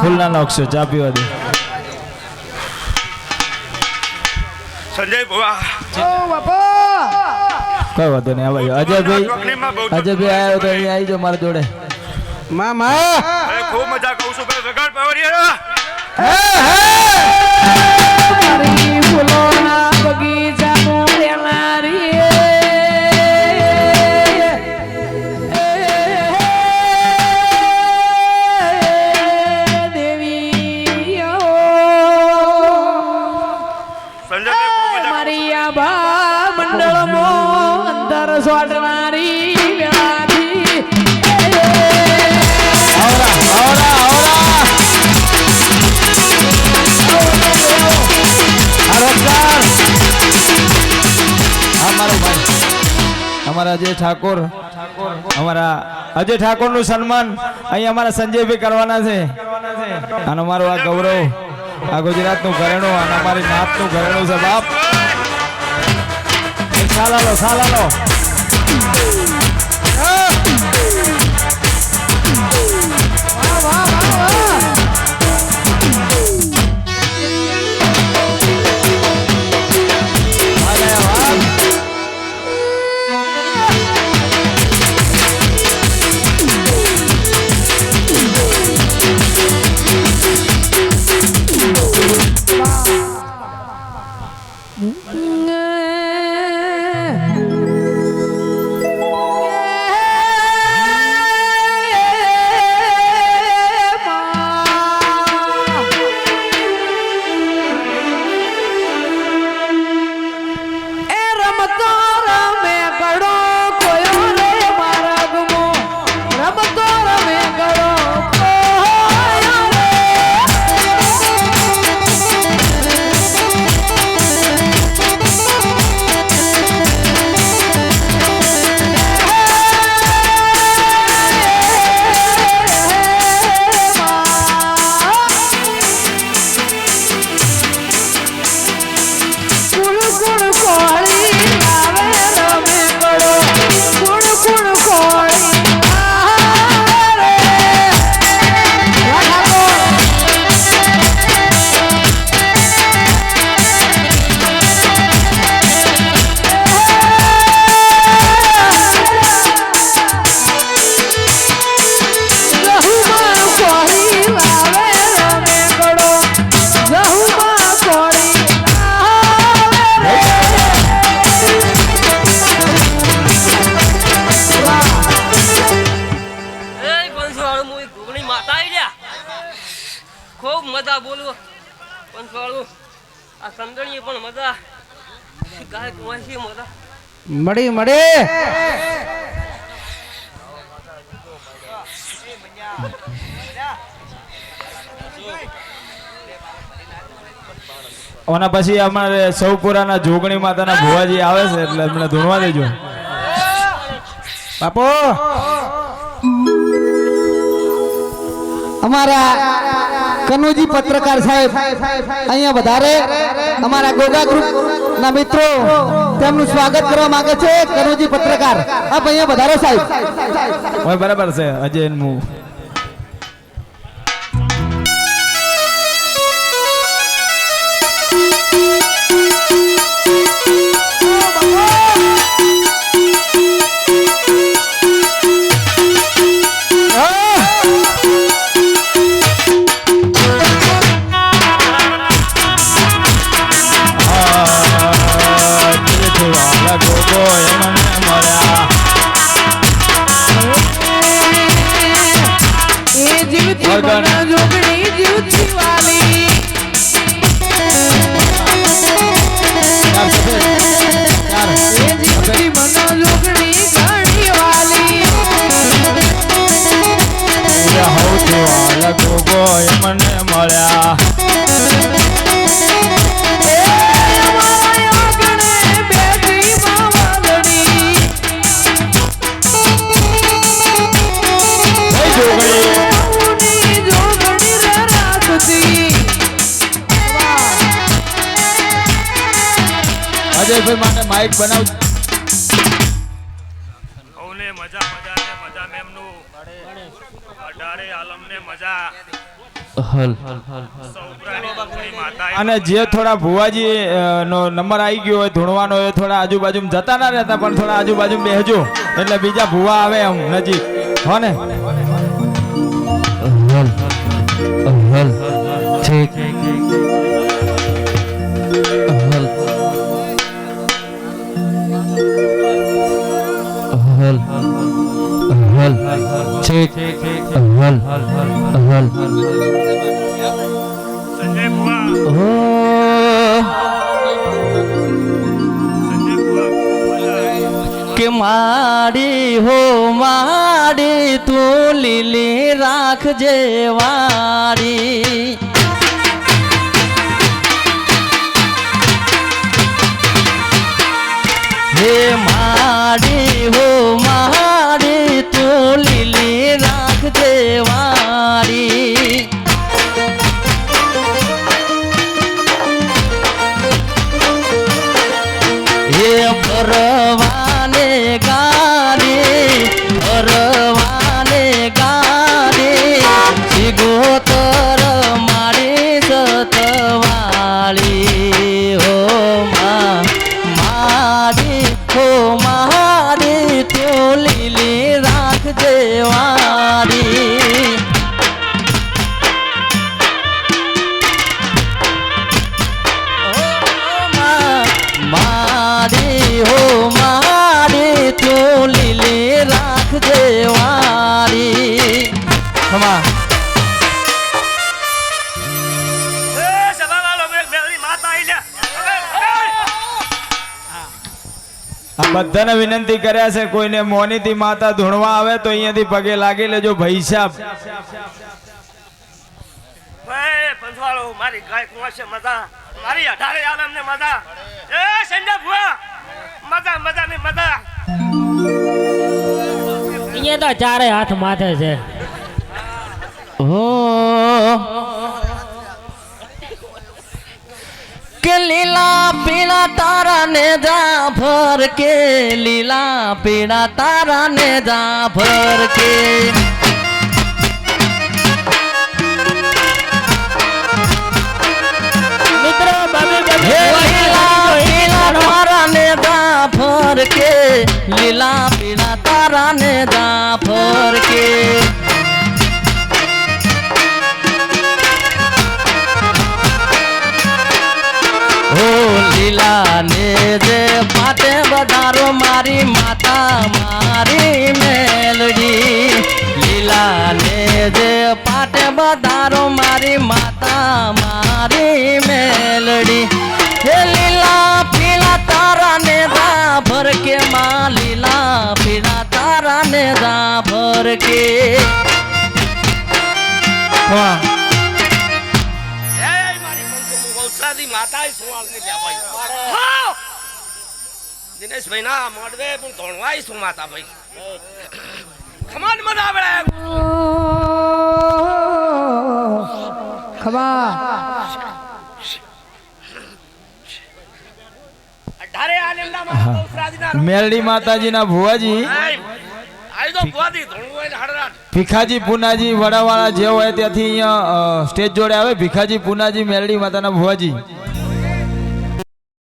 ફૂલના નોકશો ચા પીવા દે સંજય ભુવા કઈ વાંધો નહીં આવાજો અજયભાઈ આવ્યો તો અહીંયા આવી જાઓ મારા જોડે મામા અરે ખૂબ મજા કહું છું ભાઈ વગાડ પાવરિયા મારી ફૂલોના બગીચામાં રહેનારી દેવી સંજય મારી આ ભા મંડળમાં અંદર સોટનારી વેળાથી અમારા અજય ઠાકોર નું સન્માન અહીં અમારા સંજયભાઈ કરવાના છે અને અમારું આ ગૌરવ આ ગુજરાત નું ઘરેણું અને અમારી નાત નું ઘરેણું છે બાપ સાલાલો ખૂબ મજા બોલું પણ થોડું આ સમજણીએ પણ મજા ગાયક વાંચી મજા મળી ઓના પછી અમારે સૌપુરાના જોગણી માતાના ભુવાજી આવે છે એટલે એમને ધૂણવા દેજો બાપો અમારા કનુજી પત્રકાર સાહેબ અહીંયા વધારે અમારા ગોગા ગ્રુપ ના મિત્રો તેમનું સ્વાગત કરવા માંગે છે કનુજી પત્રકાર આપ અહીંયા વધારો સાહેબ બરાબર છે અજય નું અજયભાઈ માટે માઇક બનાવ ઓને મજા મજા ને મજા મેમનું અઢારે આલમ ને મજા અને જે થોડા ભુવાજી નો નંબર આવી ગયો હોય ધૂણવાનો એ થોડા આજુબાજુ જતા ના રહેતા પણ થોડા આજુબાજુ બેસજો એટલે બીજા ભુવા આવે એમ નજીક હો ને સંજય ભુવા કે માડી હો માડી તું લીલી રાખજે વાડી હે માડી હો માડી તું લીલી રાખજે વાડી હે પરવાને ગાડી સિગોતર મારી સતવાળી હો માડી હો માડી તું લીલી રાખજે વાડી માડી હો માડી તું લીલી રાખજે વાડી ખમા એ સભાવાળો મેળી માતા આઈ લે આ બધાને વિનંતી કર્યા છે કોઈને મોનીથી માતા ધૂણવા આવે તો અહીંયાથી પગે લાગી લેજો ભાઈ સાહેબ પંચવાળો મારી ગાય કુંવર છે મજા મારી 18 આલમ ને મજા એ સંજય ભુવા મજા મજા ને મજા અહીંયા તો ચારે હાથ માથે છે કે લીલા પીળા તારા ને જાફર કે લીલા પીળા તારા ને જાફર કે લીલા પીળા તારા ને જાફર કે હો લીલા ને જે પાટે વધારો મારી માતા મારી મેલડી લીલા ને જે પાટે વધારો મારી માતા મારી મેલડી હે લીલા પીળા તારા ને જાફર કે માં લીલા પીળા તારા ને જાફર કે માતા સુવાલ ને ભાઈ દિનેશભાઈ ના મોડવે પણ ધોણવાય શું માતા ભાઈ ખમાન મના આવે ખબા 18 આલમના માતા બહુસરાજીના મેલડી માતાજીના ભુવાજી આઈ તો ભુવાજી ધોણવાય ને હડરાટ ભીખાજી પુનાજી વડાવાળા જે હોય ત્યાંથી અહીંયા સ્ટેજ જોડે આવે ભીખાજી પુનાજી મેલડી માતાના ભુવાજી